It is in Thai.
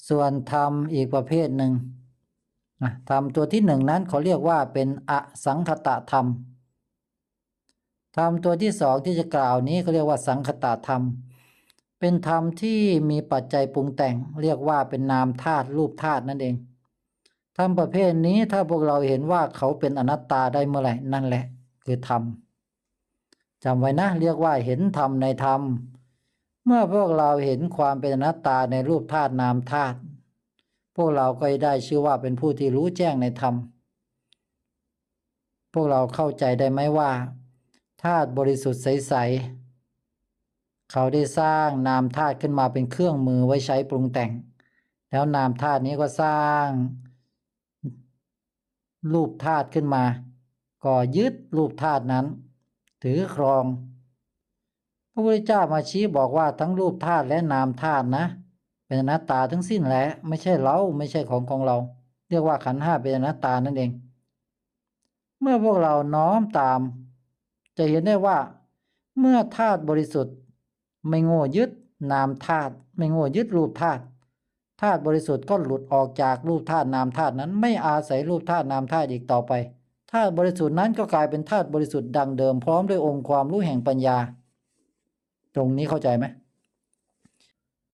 ส่วนธรรมอีกประเภทหนึ่งธรรมตัวที่หนึ่งนั้นเขาเรียกว่าเป็นอสังคตธรรมธรรมตัวที่สองที่จะกล่าวนี้เขาเรียกว่าสังคตธรรมเป็นธรรมที่มีปัจจัยปรุงแต่งเรียกว่าเป็นนามธาตุรูปธาตุนั่นเองธรรมประเภทนี้ถ้าพวกเราเห็นว่าเขาเป็นอนัตตาได้เมื่อไหร่นั่นแหละคือธรรมจำไว้นะเรียกว่าเห็นธรรมในธรรมเมื่อพวกเราเห็นความเป็นอนัตตาในรูปธาตุนามธาตุพวกเราก็ได้ชื่อว่าเป็นผู้ที่รู้แจ้งในธรรมพวกเราเข้าใจได้ไหมว่าธาตุบริสุทธิ์ใสๆเขาได้สร้างนามธาตุขึ้นมาเป็นเครื่องมือไว้ใช้ปรุงแต่งแล้วนามธาตุนี้ก็สร้างรูปธาตุขึ้นมาก็ยึดรูปธาตุนั้นถือครองพระพุทธเจ้ามาชี้บอกว่าทั้งรูปธาตุและนามธาตุนะเป็นอนัตตาทั้งสิ้นแหละไม่ใช่เราไม่ใช่ของเราเรียกว่าขันธ์ห้าเป็นอนัตตานั่นเองเมื่อพวกเราน้อมตามจะเห็นได้ว่าเมื่อธาตุบริสุทธิ์ไม่โง่ยึดนามธาตุไม่โง่ยึดรูปธาตุธาตุบริสุทธิ์ก็หลุดออกจากรูปธาตุนามธาตุนั้นไม่อาศัยรูปธาตุนามธาตุอีกต่อไปธาตุบริสุทธิ์นั้นก็กลายเป็นธาตุบริสุทธิ์ดังเดิมพร้อมด้วยองค์ความรู้แห่งปัญญาตรงนี้เข้าใจไหม